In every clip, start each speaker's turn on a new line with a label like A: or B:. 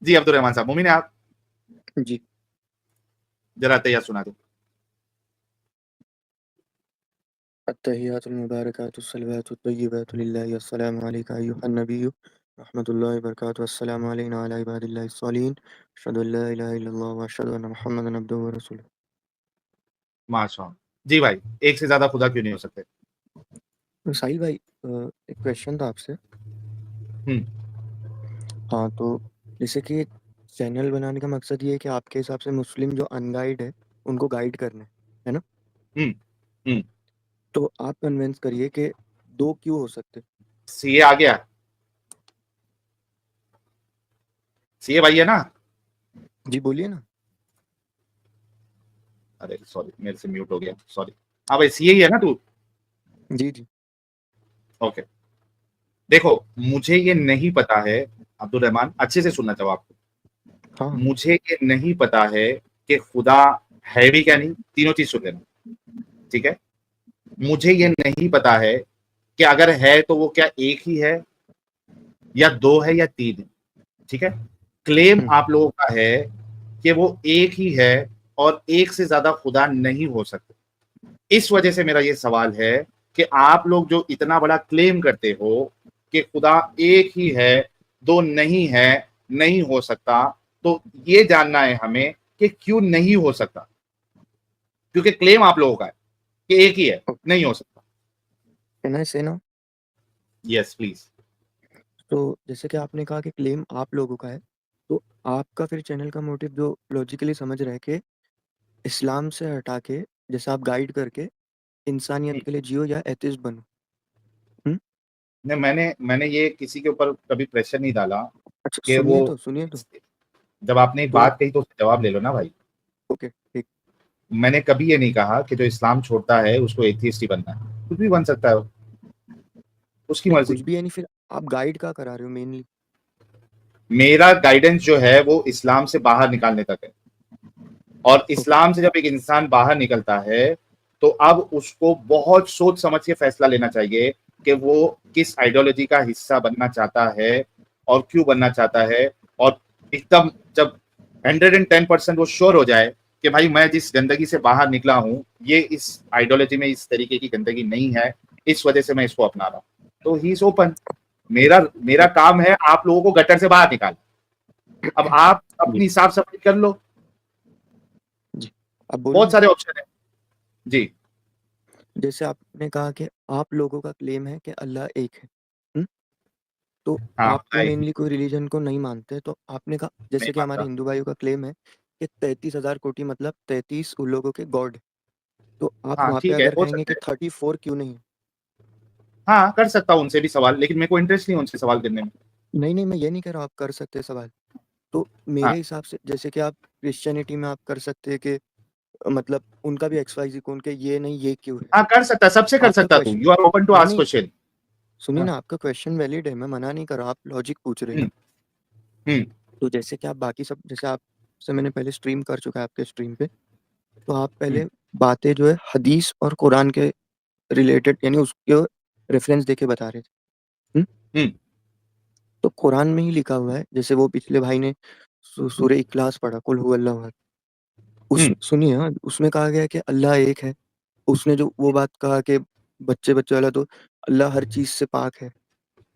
A: जी अब्दुल रहमान साहब, मोमिन है आप?
B: जी।
A: जरा तैयार सुना दो।
B: अत्तहियातुल मुबारकातुस सलवातुत तय्यिबातु लिल्लाहि अस्सलामु अलैका अय्युहन नबिय्यु रहमतुल्लाहि व बरकातुहु अस्सलामु अलैना अला इबादिल्लाहिस सालिहीन अशहदु अल्ला इलाहा इल्लल्लाह व अशहदु अन्ना मुहम्मदन अब्दुहु व रसूलुहु।
A: माशाअल्लाह। जी भाई, एक से ज्यादा खुदा क्यों नहीं हो सकते?
B: तो साहिल भाई, एक क्वेश्चन था आपसे।
A: हम्म
B: हाँ, तो जैसे कि चैनल बनाने का मकसद ये है कि आपके हिसाब से मुस्लिम जो अनगाइड है उनको गाइड करना है ना?
A: हम्म हम्म
B: तो आप कन्विंस करिए कि दो क्यों हो सकते।
A: सीए आ गया। सीए भाई है ना?
B: जी बोलिए ना।
A: अरे सॉरी, मेरे से म्यूट हो गया, सॉरी। हाँ भाई, सीए ही है ना तू?
B: जी जी।
A: ओके। देखो, मुझे ये नहीं पता है, अब्दुल रहमान अच्छे से सुनना जवाब को।
B: हाँ।
A: मुझे ये नहीं पता है कि खुदा है भी क्या नहीं, तीनों चीज सुन लेना, ठीक है? मुझे ये नहीं पता है कि अगर है तो वो क्या एक ही है, या दो है, या तीन है, ठीक है? क्लेम
B: हम्म।
A: आप लोगों का है कि वो एक ही है और एक से ज्यादा खुदा नहीं हो सकते। इस वजह से मेरा ये सवाल है कि आप लोग जो इतना बड़ा क्लेम करते हो कि खुदा एक ही है, दो नहीं है, नहीं हो सकता, तो ये जानना है हमें कि क्यों नहीं हो सकता, क्योंकि क्लेम आप लोगों का है कि एक ही है, नहीं हो सकता।
B: कैन आई से ना?
A: Yes please.
B: तो जैसे कि आपने कहा कि क्लेम आप लोगों का है, तो आपका फिर चैनल का मोटिव जो लॉजिकली समझ रहे हैं कि इस्लाम से हटा के जैसे आप गाइड करके इंसानियत के लिए जियो या एथिस्ट बनो। हम्म।
A: नहीं, मैंने ये किसी के ऊपर कभी प्रेशर नहीं डाला
B: अच्छा,
A: कि वो,
B: सुनिए तो।
A: जब आपने एक
B: तो
A: बात कही तो उसका जवाब ले लो ना भाई।
B: ओके ठीक।
A: मैंने कभी ये नहीं कहा कि जो इस्लाम छोड़ता है उसको एथियस्ट ही बनना है, कुछ भी बन सकता है वो, उसकी
B: नहीं,
A: मर्जी।
B: कुछ भी है नहीं, फिर आप गाइड का करा रहे हो मेनली।
A: मेरा गाइडेंस जो है वो इस्लाम से बाहर निकालने तक है, और
B: ओके।
A: इस्लाम से जब एक इंसान बाहर निकलता है तो अब उसको बहुत सोच समझ के फैसला लेना चाहिए कि वो किस आइडियोलॉजी का हिस्सा बनना चाहता है और क्यों बनना चाहता है। और एकदम जब 110% वो श्योर हो जाए कि भाई मैं जिस गंदगी से बाहर निकला हूं ये इस आइडियोलॉजी में इस तरीके की गंदगी नहीं है, इस वजह से मैं इसको अपना रहा हूं, तो ही इज ओपन। मेरा मेरा काम है आप लोगों को गटर से बाहर निकालना। अब आप
B: जी
A: अपनी साफ सफाई कर लो,
B: जी। अब बोलूँ
A: बहुत
B: मैं?
A: सारे ऑप्शन है। जी।
B: जैसे आपने कहा कि आप लोगों का क्लेम है कि अल्लाह एक है। हम्म। तो
A: हाँ,
B: आप तो
A: खुदा एक
B: मेनली कोई रिलीजन को नहीं मानते, तो आपने कहा
A: नहीं
B: जैसे कि हमारे
A: मानता।
B: हिंदू भाइयों का क्लेम है कि 33,000 कोटि मतलब 33 उन लोगों के गॉड है। तो आप
A: हाँ
B: वहां पे
A: ठीक है,
B: अगर
A: हो
B: कहेंगे
A: सकता
B: कि
A: है।
B: 34 क्यों नहीं है?
A: हाँ कर सकता हूँ उनसे भी सवाल, लेकिन मेरे को इंटरेस्ट नहीं है उनसे सवाल करने में।
B: नहीं नहीं, मैं ये नहीं कह रहा हूँ आप कर सकते सवाल। तो मेरे
A: हाँ
B: हिसाब से जैसे कि आप क्रिश्चियनिटी में आप कर सकते हैं कि मतलब उनका भी एक्स वाई जी कौन के ये नहीं ये क्यों है।
A: हाँ कर सकता, सबसे कर
B: आपका
A: सकता तू, you
B: question
A: are open to
B: नहीं
A: आस्क
B: नहीं,
A: क्वेश्चन।
B: सुनिए
A: हाँ।
B: ना, आपका क्वेश्चन वैलिड है, मैं मना नहीं कर रहा, आप लॉजिक पूछ रहे हैं
A: हम्म
B: ना।
A: हम्म
B: तो जैसे कि आप बाकी सब जैसे आप से मैंने पहले स्ट्रीम कर चुका है आपके स्ट्रीम पे, तो आप
A: हम्म
B: पहले बातें जो है हदीस और कुरान के रिलेटेड यानी उसके रेफरेंस देके बता रहे थे। हुँ?
A: हम्म
B: तो कुरान में ही लिखा हुआ है, जैसे वो पिछले भाई ने सूरह इखलास पढ़ा, कुल हु अल्लाहु अहद। उस
A: हम्म
B: सुनिए हाँ, उसमें कहा गया है कि अल्लाह एक है। उसने जो वो बात कहा कि बच्चे बच्चे वाला, तो अल्लाह हर चीज से पाक है,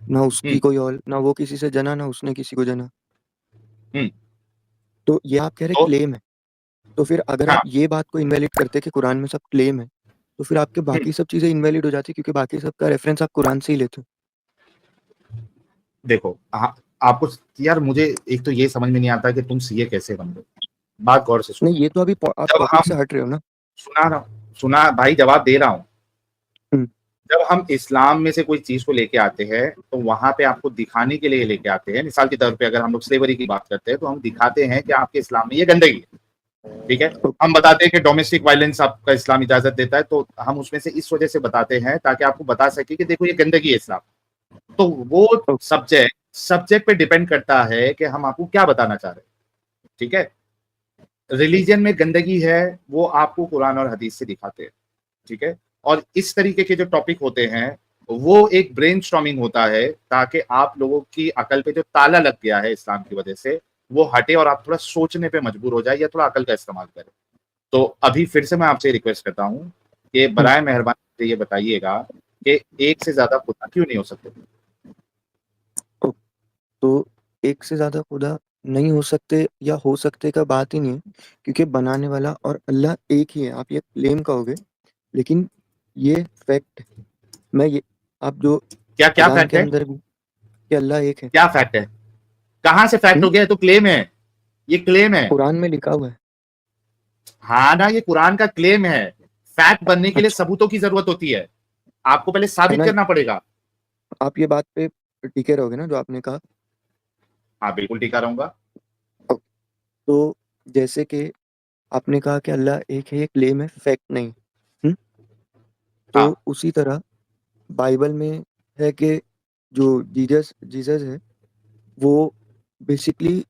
B: ना उसकी
A: हम्म
B: कोई और, ना वो किसी से जना, ना उसने किसी को जना।
A: हम्म
B: तो ये आप कह रहे
A: तो
B: क्लेम है। तो फिर अगर आप
A: हाँ।
B: ये बात को इनवैलिड करते कि कुरान में सब क्लेम है, तो फिर आपके
A: हम्म
B: बाकी सब चीजें इनवैलिड हो जाती, क्योंकि बाकी सब का रेफरेंस आप कुरान से ही लेते हो।
A: देखो, हाँ, आपको, यार मुझे एक तो ये समझ में नहीं आता कि तुम सीए कैसे बन गए। बात गौर से सुनो।
B: नहीं, ये तो अभी आप
A: जब
B: टॉपिक
A: हम,
B: से हट रहे हो ना।
A: सुना रहा हूँ, सुना भाई, जवाब दे रहा हूँ।
B: हम्म।
A: जब हम इस्लाम में से कोई चीज को लेके आते हैं तो वहां पे आपको दिखाने के लिए लेके आते हैं। मिसाल के तौर पे अगर हम लोग स्लेवरी की बात करते हैं तो हम दिखाते हैं कि आपके इस्लाम में ये गंदगी है, ठीक है?
B: ओके।
A: हम बताते हैं कि डोमेस्टिक वायलेंस आपका इस्लाम इजाजत देता है, तो हम उसमें से इस वजह से बताते हैं ताकि आपको बता सके कि देखो ये गंदगी है इस्लाम। तो वो
B: ओके।
A: सब्जेक्ट सब्जेक्ट पे डिपेंड करता है कि हम आपको क्या बताना चाह रहे हैं, ठीक है? रिलीजन में गंदगी है वो आपको कुरान और हदीस से दिखाते हैं, ठीक है? और इस तरीके के जो टॉपिक होते हैं वो एक ब्रेन होता है ताकि आप लोगों की अकल पे जो ताला लग गया है इस्लाम की वजह से वो हटे और आप थोड़ा सोचने पे मजबूर हो जाए या थोड़ा अकल का इस्तेमाल करें। तो अभी फिर से मैं आपसे रिक्वेस्ट करता हूँ कि
B: हम्म,
A: बराए मेहरबानी मुझे ये बताइएगा कि एक से ज्यादा खुदा क्यों नहीं हो सकते?
B: ओ, तो एक से ज्यादा खुदा नहीं हो सकते या हो सकते का बात ही नहीं है, क्योंकि बनाने वाला और अल्लाह एक ही है। आप ये क्लेम कहोगे, लेकिन ये फैक्ट, मैं ये, आप जो
A: क्या क्या
B: अजान
A: फैक्ट
B: के
A: है?
B: अंदर भी कि अल्लाह एक है।
A: क्या फैक्ट है? कहाँ से फैक्ट
B: हम्म,
A: हो गया? ये तो क्लेम है, ये क्लेम है।
B: कुरान में लिखा हुआ है।
A: हाँ ना, ये कुरान का क्लेम है। फैक्ट बनने के लिए
B: अच्छा,
A: सबूतों की जरूरत होती है, आपको पहले
B: है
A: साबित
B: ना?
A: करना पड़ेगा।
B: आप ये बात पे टिके रहोगे ना जो आपने कहा?
A: हाँ बिल्कुल टीका रहूंगा।
B: तो जैसे कि आपने कहा कि अल्लाह एक है, ये क्लेम है, फैक्ट नहीं। हम्म, तो
A: हाँ
B: उसी तरह बाइबल में है कि जो जीसस जीसस है, वो बेसिकली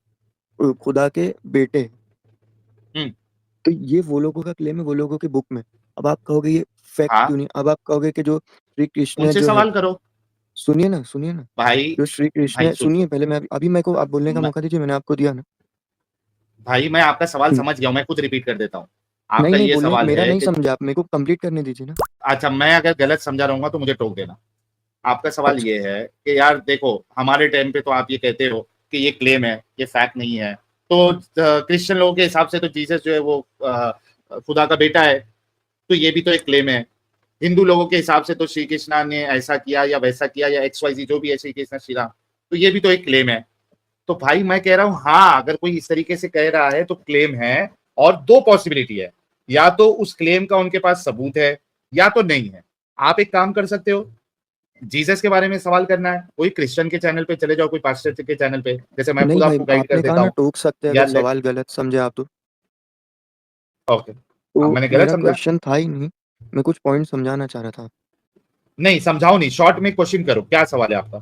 B: खुदा के बेटे हैं।
A: हम्म।
B: तो ये वो लोगों का क्लेम है, वो लोगों की बुक में। अब आप कहोगे ये फैक्ट
A: हाँ,
B: क्यों नहीं? अब आप कहोगे कि जो श्री कृष्ण
A: उनसे
B: जो है,
A: सवाल करो।
B: सुनिए ना, सुनिए ना।
A: भाई,
B: जो श्री कृष्ण
A: भाई
B: है,
A: सुन
B: सुनिए
A: सुन।
B: पहले। मैं अभी मेरे को आप बोलने का
A: मैं,
B: मौका दीजिए, मैंने आपको दिया ना।
A: भाई मैं आपका सवाल
B: हम्म,
A: समझ गया हूं, मैं खुद रिपीट कर देता हूँ।
B: नहीं
A: आपका
B: नहीं,
A: ये
B: बोलने
A: सवाल
B: मेरा
A: है
B: नहीं
A: कि,
B: समझा आप, मेरे को कंप्लीट करने दीजिए ना।
A: अच्छा मैं अगर गलत समझा रहूंगा तो मुझे टोक देना। आपका सवाल
B: अच्छा,
A: ये है कि यार देखो, हमारे टाइम पे तो आप ये कहते हो कि ये क्लेम है, ये फैक्ट नहीं है। तो क्रिश्चियन लोगों के हिसाब से तो जीसस जो है वो खुदा का बेटा है, तो ये भी तो एक क्लेम है। हिंदू लोगों के हिसाब से तो श्री कृष्णा ने ऐसा किया या वैसा किया या एक्स वाई जी जो भी है, श्री कृष्ण श्री राम, तो ये भी तो एक क्लेम है। तो भाई मैं कह रहा हूं, हाँ अगर कोई इस तरीके से कह रहा है तो क्लेम है। और दो पॉसिबिलिटी है, या तो उस क्लेम का उनके पास सबूत है या तो नहीं है। आप एक काम कर सकते हो, जीसस के बारे में सवाल करना है, कोई क्रिश्चियन के चैनल पे चले जाओ, कोई पास्टर के चैनल पे, जैसे मैं
B: नहीं
A: खुद
B: भाई,
A: आपको गाइड कर
B: आपने कहा
A: देता
B: ना
A: हूँ।
B: टोक सकते हैं अगर
A: यार लेट,
B: सवाल गलत समझे आप तो।
A: ओके।
B: तो
A: अब मैंने गलत
B: मेरा
A: समझा?
B: क्वेश्चन था ही नहीं, मैं कुछ पॉइंट समझाना चाह रहा था।
A: नहीं समझाओ, नहीं शॉर्ट में क्वेश्चन करो, क्या सवाल है आपका?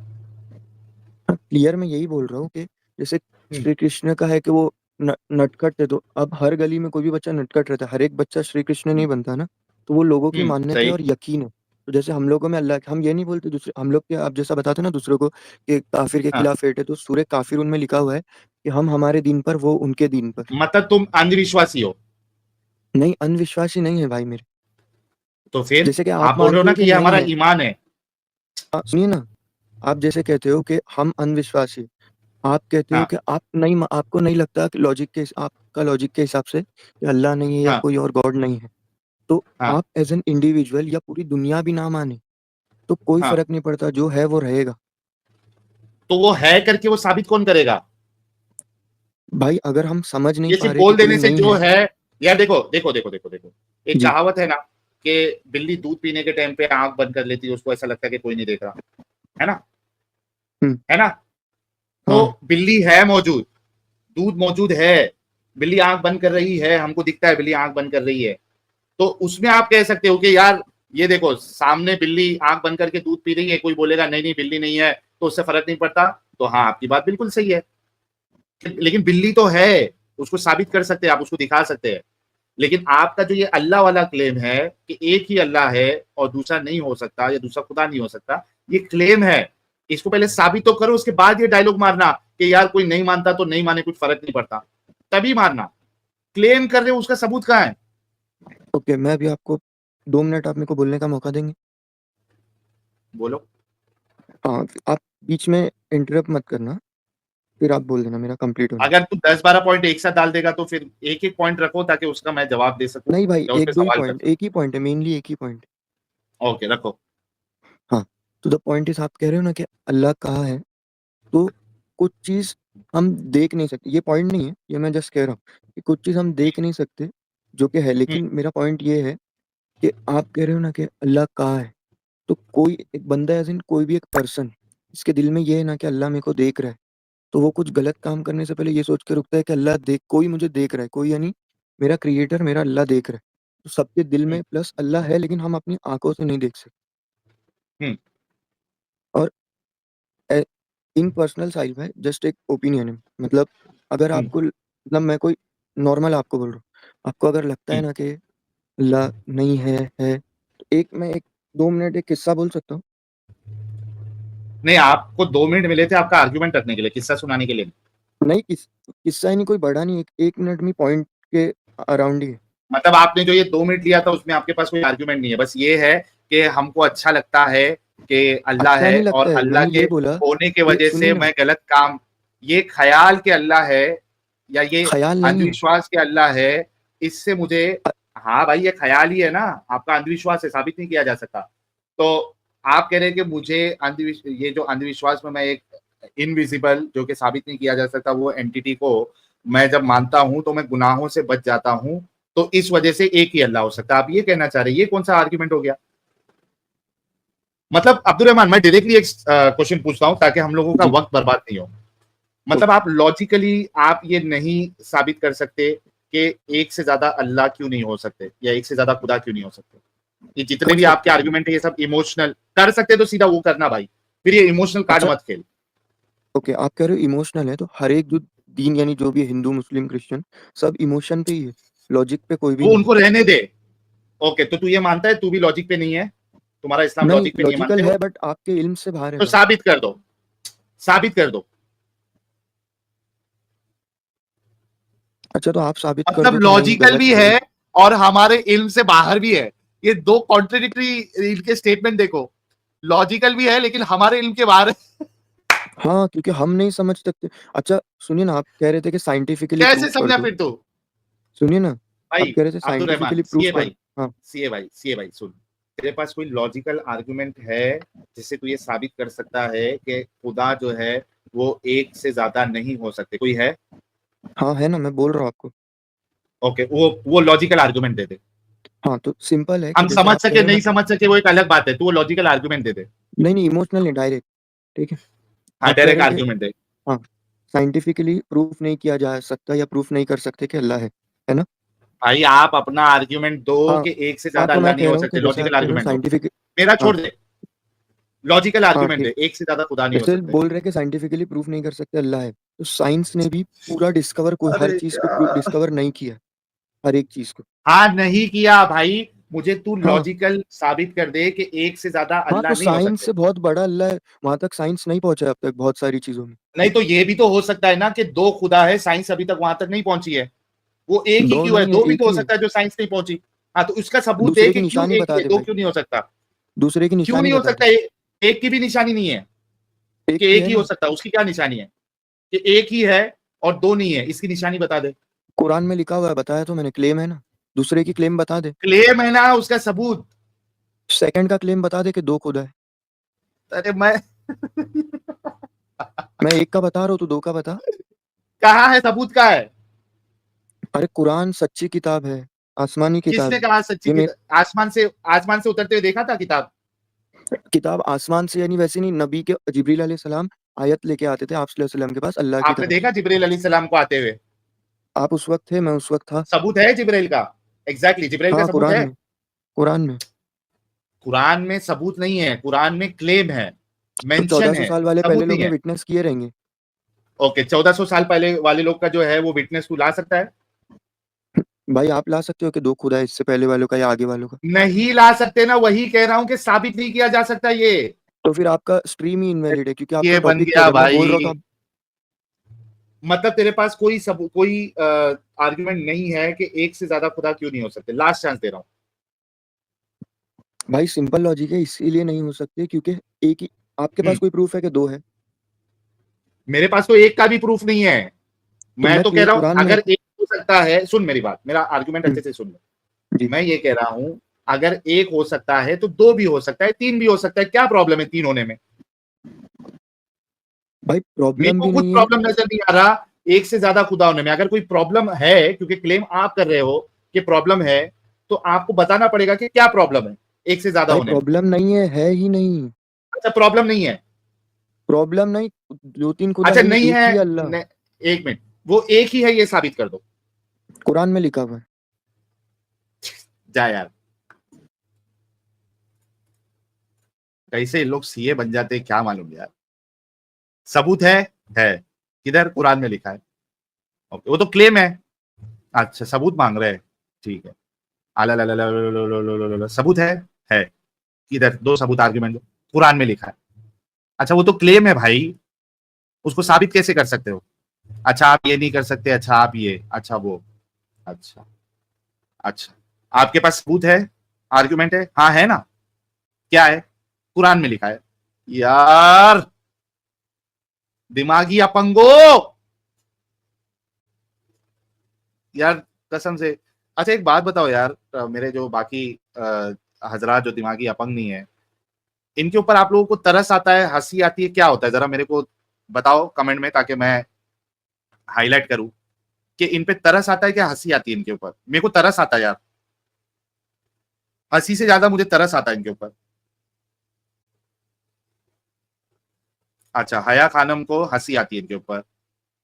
B: क्लियर मैं यही बोल रहा हूँ कि जैसे
A: हम्म,
B: श्री कृष्ण का है कि वो नटखट थे, तो अब हर गली में कोई भी बच्चा नटखट रहता है, हर एक बच्चा श्री कृष्ण नहीं बनता ना। तो वो लोगों की मान्यता है
A: सही।
B: और यकीन है। तो जैसे हम लोगों में अल्लाह, हम ये नहीं बोलते दूसरे हम लोग के, आप जैसा बताते ना दूसरों को कि काफिर के
A: हाँ,
B: खिलाफ फेट है, तो सूर्य काफिर उनमें लिखा हुआ है कि हम हमारे दिन पर, वो उनके दिन पर।
A: मतलब तुम अंधविश्वासी हो?
B: नहीं, अंधविश्वासी नहीं है भाई मेरे।
A: तो फिर
B: जैसे कि
A: आप
B: आप
A: बोल रहे हो
B: मानते
A: ना
B: हो
A: कि
B: कि
A: ये
B: नहीं
A: हमारा
B: है।
A: ईमान है।
B: सुनिए ना, आप जैसे कहते हो कि हम अंधविश्वासी, आप कहते हो
A: हाँ
B: कि आप नहीं, आपको नहीं लगता कि आपका लॉजिक के हिसाब से कि अल्लाह नहीं है या
A: हाँ
B: कोई और गॉड नहीं है, तो
A: हाँ
B: आप एज एन इंडिविजुअल या पूरी दुनिया भी ना माने तो कोई
A: हाँ।
B: फर्क नहीं पड़ता, जो है वो रहेगा।
A: तो वो है करके वो साबित कौन करेगा?
B: भाई अगर हम समझ नहीं
A: ये
B: पा
A: सिर्फ
B: रहे कि
A: बोल
B: कोई
A: देने से
B: नहीं
A: जो
B: है।
A: है, या देखो देखो देखो देखो देखो, एक
B: जी।
A: कहावत है ना कि बिल्ली दूध पीने के टाइम पे आंख बंद कर लेती है, उसको ऐसा लगता है कि कोई नहीं देख रहा, है ना?
B: हम्म।
A: है ना? तो
B: हाँ।
A: बिल्ली है मौजूद, दूध मौजूद है, बिल्ली आंख बंद कर रही है, हमको दिखता है बिल्ली आंख बंद कर रही है। तो उसमें आप कह सकते हो कि यार ये देखो सामने बिल्ली आंख बंद करके दूध पी रही है, कोई बोलेगा नहीं नहीं बिल्ली नहीं है तो उससे फर्क नहीं पड़ता। तो हाँ आपकी बात बिल्कुल सही है, लेकिन बिल्ली तो है, उसको साबित कर सकते हैं, आप उसको दिखा सकते हैं। लेकिन आपका जो ये अल्लाह वाला क्लेम है कि एक ही अल्लाह है और दूसरा नहीं हो सकता या दूसरा खुदा नहीं हो सकता, ये क्लेम है। इसको पहले साबित तो करो, उसके बाद ये डायलॉग मारना कि यार कोई नहीं मानता तो नहीं माने, कुछ फर्क नहीं पड़ता, तभी मारना। क्लेम कर रहे हो, उसका सबूत कहाँ है?
B: ओके, मैं अभी आपको 2 मिनट आप मेरे को बोलने का मौका देंगे?
A: बोलो।
B: हाँ, आप बीच में इंटरप्ट मत करना, फिर आप बोल देना, मेरा कंप्लीट होने।
A: अगर तू 10-12 पॉइंट एक साथ डाल देगा तो फिर एक एक पॉइंट रखो ताकि उसका मैं जवाब दे सकूं
B: नहीं भाई,
A: या उस पर
B: एक दो ही
A: सवाल कर
B: पॉइंट,
A: सकूं।
B: एक ही पॉइंट है, मेनली एक ही पॉइंट।
A: ओके रखो।
B: हाँ, तो द पॉइंट इज, आप कह रहे हो ना कि अल्लाह कहाँ है, तो कुछ चीज हम देख नहीं सकते, ये पॉइंट नहीं है, ये मैं जस्ट कह रहा हूँ कि कुछ चीज हम देख नहीं सकते जो कि है।
A: हम्म,
B: लेकिन मेरा पॉइंट ये है कि आप कह रहे हो ना कि अल्लाह कहाँ है, तो कोई एक बंदा, एज इन कोई भी एक पर्सन, इसके दिल में ये है ना कि अल्लाह मेरे को देख रहा है, तो वो कुछ गलत काम करने से पहले ये सोच के रुकता है कि अल्लाह देख, कोई मुझे देख रहा है, कोई यानी मेरा क्रिएटर, मेरा अल्लाह देख रहा है। तो सबके दिल
A: हम्म,
B: में प्लस अल्लाह है, लेकिन हम अपनी आंखों से नहीं देख सकते।
A: हम्म,
B: और इन पर्सनल साइड में जस्ट एक ओपिनियन है, मतलब अगर
A: हम्म,
B: आपको, मतलब मैं कोई नॉर्मल आपको बोल रहा हूँ, आपको अगर लगता है
A: हम्म।
B: ना कि अल्लाह नहीं है, तो एक मैं एक 2 मिनट एक किस्सा बोल सकता हूँ।
A: नहीं, आपको 2 मिनट मिले थे आपका आर्ग्यूमेंट रखने के लिए, किस्सा सुनाने के लिए नहीं।
B: नहीं, किस्सा ही नहीं, कोई बड़ा नहीं, एक मिनट में पॉइंट के अराउंड ही है।
A: मतलब आपने जो ये 2 मिनट लिया था उसमें आपके पास कोई आर्ग्यूमेंट नहीं है, बस ये है कि हमको अच्छा लगता है कि अल्लाह
B: अच्छा
A: है
B: नहीं लगता
A: और
B: है,
A: अल्लाह
B: मैंने
A: के
B: ये बोला
A: होने की
B: कि
A: वजह
B: सुनिए
A: से
B: ना,
A: मैं गलत काम, ये ख्याल के अल्लाह है या ये
B: ख्याल नहीं है।
A: अंधविश्वास के अल्लाह है, इससे मुझे,
B: अ-
A: हाँ भाई ये ख्याल ही है ना, आपका अंधविश्वास है, साबित नहीं किया जा सकता। तो आप कह रहे हैं कि मुझे ये जो अंधविश्वास में मैं एक इनविजिबल जो कि साबित नहीं किया जा सकता वो एंटिटी को मैं जब मानता हूं तो मैं गुनाहों से बच जाता हूं, तो इस वजह से एक ही अल्लाह हो सकता है, आप ये कहना चाह रहे हैं, ये कौन सा आर्ग्यूमेंट हो गया? मतलब अब्दुल रहमान, मैं डायरेक्टली एक क्वेश्चन पूछता हूं ताकि हम लोगों का
B: जी,
A: वक्त बर्बाद नहीं हो। मतलब
B: ओके।
A: आप लॉजिकली आप ये नहीं साबित कर सकते कि एक से ज्यादा अल्लाह क्यों नहीं हो सकते या एक से ज्यादा खुदा क्यों नहीं हो सकते? ये जितने
B: कर
A: भी आपके
B: सकते हैं।
A: आर्ग्यूमेंट है ये सब इमोशनल, कर सकते तो सीधा वो करना भाई, फिर ये इमोशनल कार्ड
B: अच्छा,
A: मत खेल।
B: ओके, आप कह रहे हो इमोशनल है, तो हर एक जो दीन यानी जो भी हिंदू मुस्लिम क्रिश्चियन सब इमोशन पे ही है, लॉजिक पे कोई भी
A: वो
B: नहीं है।
A: उनको रहने दे। ओके, तो तू ये मानता है तू भी लॉजिक पे नहीं है, तुम्हारा इस्लाम
B: नहीं,
A: लॉजिक पे नहीं है,
B: लॉजिकल
A: मानते
B: है
A: हो?
B: बट आपके इल्म से बाहर है
A: तो
B: भाई।
A: साबित कर दो, साबित कर दो।
B: अच्छा, तो आप साबित कर
A: मतलब
B: दो कि नहीं,
A: लॉजिकल
B: गलत
A: भी
B: है ये।
A: है और हमारे इल्म से बाहर भी है, ये दो कॉन्ट्रेडिक्टरी इनके स्टेटमेंट देखो, लॉजिकल भी है लेकिन हमारे इल्म के बाहर है।
B: हाँ, क्योंकि हम नहीं समझ सकते। अच्छा, सुनिए ना, आप कह रहे थे कि साइंटिफिकली
A: कैसे
B: प्रूफ कर
A: समझा
B: दो।
A: फिर तू?
B: सुनिए ना, आप
A: भाई
B: कह रहे थे
A: Abdul Rahman,
B: scientifically proof
A: CA
B: कर।
A: भाई,
B: हाँ,
A: सीए भाई सुन, तेरे पास कोई लॉजिकल आर्गुमेंट है जिससे तू ये साबित कर सकता है कि खुदा जो है वो एक से ज्यादा नहीं हो सकते, कोई है?
B: हाँ, है ना, मैं बोल रहा हूँ आपको।
A: ओके, वो लॉजिकल आर्गुमेंट दे दे।
B: हाँ, तो सिंपल है कि
A: हम
B: जैसे
A: समझ
B: आप कह
A: सके
B: रहे हो ना
A: नहीं
B: कि
A: समझ सके वो एक अलग बात है, तू वो लॉजिकल आर्गुमेंट दे दे।
B: नहीं, नहीं, इमोशनल नहीं, डायरेक्ट। ठीक है।
A: हाँ
B: आप कह
A: डायरेक्ट
B: रहे हो कि
A: आर्गुमेंट दे।
B: हाँ, साइंटिफिकली प्रूफ नहीं किया जा सकता या प्रूफ नहीं कर सकते कि अल्लाह है ना?
A: भाई आप अपना आर्ग्यूमेंट दो
B: हाँ,
A: कि एक से
B: हाँ,
A: ज्यादा
B: तो
A: अल्लाह
B: मैं
A: नहीं
B: कह
A: हो
B: रहा हूँ कि
A: सकते,
B: जैसे आप
A: लॉजिकल
B: कह रहे हो
A: आर्ग्यूमेंट दो।
B: साइंटिफिक।
A: मेरा
B: हाँ,
A: छोड़ दे, लॉजिकल
B: हाँ,
A: आर्ग्यूमेंट
B: ठीक।
A: दे, एक से ज्यादा खुदा नहीं हो
B: जैसे
A: सकते।
B: बोल रहे हैं कि साइंटिफिकली प्रूफ नहीं कर सकते अल्लाह है, तो साइंस ने भी पूरा डिस्कवर, कोई हर
A: अरे
B: चीज को
A: यार,
B: डिस्कवर नहीं किया, हर एक चीज को।
A: हाँ नहीं किया भाई, मुझे तू
B: हाँ,
A: लॉजिकल साबित कर दे कि एक से ज्यादा
B: हाँ,
A: अल्लाह
B: तो
A: नहीं हो
B: साइंस
A: सकते।
B: से बहुत बड़ा अल्लाह है, वहां तक साइंस नहीं पहुंचा है अब तक बहुत सारी चीजों में।
A: नहीं तो ये भी तो हो सकता है ना कि दो खुदा है, साइंस अभी तक वहां तक नहीं पहुंची है, वो एक ही
B: दो
A: क्यों है,
B: नहीं है,
A: दो भी
B: एक
A: तो हो
B: ही है।
A: सकता है जो साइंस नहीं पहुंची। हाँ तो उसका सबूत दे
B: दूसरे की
A: कि क्यों
B: निशानी
A: एक ही
B: बता
A: है,
B: दे
A: दो
B: भाई,
A: क्यों नहीं हो सकता?
B: दूसरे की
A: क्यों
B: निशानी
A: नहीं हो
B: बता
A: सकता?
B: दे।
A: एक की भी निशानी नहीं है
B: एक
A: कि
B: की
A: एक
B: है
A: ही हो
B: ना,
A: सकता, उसकी क्या निशानी है कि एक ही है और दो नहीं है, इसकी निशानी बता दे।
B: कुरान में लिखा हुआ है, बताया तो मैंने, क्लेम है ना। दूसरे की क्लेम बता दे।
A: क्लेम है ना, उसका सबूत।
B: सेकंड का क्लेम बता दे कि दो खुदा है।
A: अरे मैं
B: मैं एक का बता रहा हूँ, तू दो का बता।
A: कहाँ है सबूत, का है?
B: अरे, कुरान सच्ची किताब है, आसमानी किताब
A: किसने
B: है।
A: कहा सच्ची
B: ये
A: किताब? आसमान से उतरते हुए देखा था किताब?
B: किताब आसमान से यानी वैसे नहीं, नबी के जिब्रील अलैहिस्सलाम आयत लेके आते थे आप सल्लल्लाहु अलैहि वसल्लम के पास अल्लाह की
A: आपने
B: तरफ से।
A: देखा जिब्रील अलैहिस्सलाम को आते हुए?
B: आप उस वक्त थे, मैं उस वक्त था।
A: सबूत है जिब्रील का? एग्जैक्टली जिब्रील का
B: हाँ,
A: सबूत
B: कुरान
A: है?
B: में, कुरान में।
A: कुरान में सबूत नहीं है, कुरान में क्लेम है,
B: तो चौदह
A: मेंशन
B: सौ
A: है,
B: साल वाले पहले
A: सबूत नहीं
B: लोग ने
A: है।
B: विटनेस किए रहेंगे।
A: ओके, 1400 साल पहले वाले लोग का जो है वो विटनेस तू ला सकता है?
B: भाई, आप ला सकते हो कि दो खुदा है, इससे पहले वालों का या आगे वालों का।
A: नहीं ला सकते ना, वही कह रहा हूं कि साबित नहीं किया जा सकता ये।
B: तो फिर आपका स्ट्रीम ही इनवैलिड है, क्योंकि आपका
A: ये बन
B: टॉपिक
A: गया
B: क्या था, मैं बोल रहा
A: भाई,
B: था आप।
A: मतलब तेरे पास कोई आर्गुमेंट नहीं है कि एक से ज्यादा खुदा क्यों नहीं हो सकते? लास्ट चांस दे रहा हूं।
B: भाई, सिंपल लॉजिक है, इसीलिए नहीं हो सकते क्योंकि एक ही। आपके पास
A: हम्म,
B: कोई प्रूफ है कि दो है?
A: मेरे पास तो एक का भी प्रूफ नहीं है।
B: तो
A: मैं
B: मैं
A: तो कह रहा हूं
B: कुरान में।
A: अगर एक हो सकता है, सुन मेरी बात, मेरा आर्गुमेंट
B: हम्म,
A: अच्छे से सुन ले।
B: जी।
A: मैं ये कह रहा हूं अगर एक हो सकता है तो दो भी हो सकता है, तीन भी हो सकता है, क्या प्रॉब्लम है तीन होने में?
B: भाई,
A: मेरे
B: प्रॉब्लम
A: को
B: भी
A: खुद
B: नहीं है।
A: प्रॉब्लम नजर नहीं आ रहा एक से ज्यादा खुदा होने में। अगर कोई प्रॉब्लम है, क्योंकि क्लेम आप कर रहे हो कि प्रॉब्लम है, तो आपको बताना पड़ेगा कि क्या प्रॉब्लम है एक से ज्यादा
B: भाई,
A: होने में।
B: प्रॉब्लम नहीं है ही नहीं।
A: अच्छा प्रॉब्लम नहीं है?
B: प्रॉब्लम नहीं। दो तीन खुदा
A: अच्छा
B: है ही नहीं,
A: नहीं
B: एक
A: है,
B: ही है अल्लाह।
A: एक मिनट, वो एक ही है ये साबित कर दो।
B: कुरान में लिखा हुआ है।
A: जा यार, कैसे लोग सीए बन जाते हैं क्या मालूम यार। सबूत है किधर? कुरान में लिखा है। ओके, वो तो क्लेम है। अच्छा सबूत मांग रहे हैं, ठीक है। आला ला ला ला ला ला ला ला ला ला ला, सबूत है किधर? दो सबूत आर्ग्यूमेंट दो, कुरान में लिखा है। अच्छा वो तो क्लेम है भाई, उसको साबित कैसे कर सकते हो? अच्छा आप ये नहीं कर सकते, अच्छा आप ये, अच्छा वो, अच्छा, अच्छा, आपके पास सबूत है, आर्गुमेंट है, हाँ है ना, क्या है, कुरान में लिखा है। यार दिमागी अपंगो, यार कसम से। अच्छा एक बात बताओ यार, मेरे जो बाकी हजरात जो दिमागी अपंग नहीं है, इनके ऊपर आप लोगों को तरस आता है, हंसी आती है, क्या होता है, जरा मेरे को बताओ कमेंट में, ताकि मैं हाईलाइट करूं कि इन पे तरस आता है क्या हंसी आती है इनके ऊपर। मेरे को तरस आता है यार, हंसी से ज्यादा मुझे तरस आता है इनके ऊपर। अच्छा हया खानम को हंसी आती है इनके ऊपर,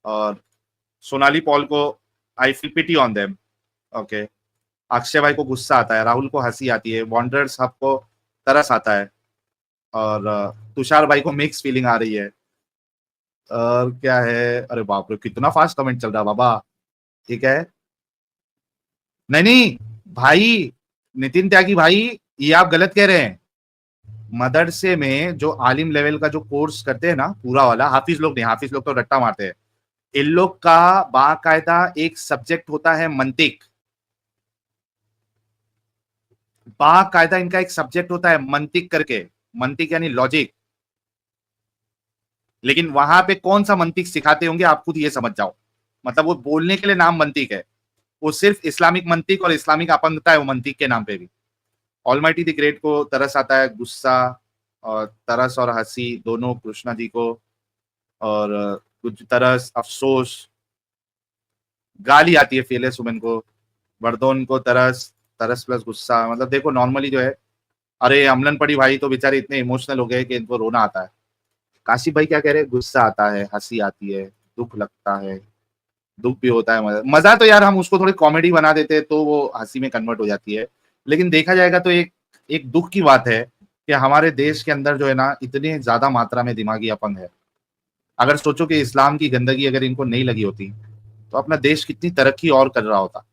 A: और सोनाली पॉल को I feel pity on them, okay. Akshay भाई को गुस्सा आता है, राहुल को हंसी आती है, वॉन्डर्स हब को तरस आता है, और तुषार भाई को मिक्स फीलिंग आ रही है। और क्या है, अरे बाप रे कितना फास्ट कमेंट चल रहा है बाबा। ठीक है, नहीं नहीं भाई, नितिन त्यागी भाई, ये आप गलत कह रहे हैं। मदरसे में जो आलिम लेवल का जो कोर्स करते हैं ना पूरा वाला, हाफिज लोग नहीं, हाफिज लोग तो रट्टा मारते हैं, इन लोग का बाकायदा एक सब्जेक्ट होता है मंतिक, बाकायदा इनका एक सब्जेक्ट होता है मंतिक करके, मंतिक यानी लॉजिक। लेकिन वहां पे कौन सा मंतिक सिखाते होंगे आप खुद ये समझ जाओ, मतलब वो बोलने के लिए नाम मंतिक है, वो सिर्फ इस्लामिक मंतिक और इस्लामिक अपंगता है वो मंतिक के नाम पे भी। ऑलमाइटी द ग्रेट को तरस आता है, गुस्सा और तरस और हंसी दोनों कृष्णा जी को, और कुछ तरस अफसोस, गाली आती है फेलियस वुमेन को, वर्दोन को तरस, तरस प्लस गुस्सा, मतलब देखो नॉर्मली जो है, अरे अमलन पड़ी भाई तो बेचारे इतने इमोशनल हो गए कि इनको रोना आता है। काशिफ भाई क्या कह रहे हैं, गुस्सा आता है, हंसी आती है, दुख लगता है, दुख भी होता है, मजा मजा तो यार हम उसको थोड़ी कॉमेडी बना देते तो वो हंसी में कन्वर्ट हो जाती है। लेकिन देखा जाएगा तो एक एक दुख की बात है कि हमारे देश के अंदर जो है ना इतनी ज्यादा मात्रा में दिमागी अपंग है। अगर सोचो कि इस्लाम की गंदगी अगर इनको नहीं लगी होती तो अपना देश कितनी तरक्की और कर रहा होता।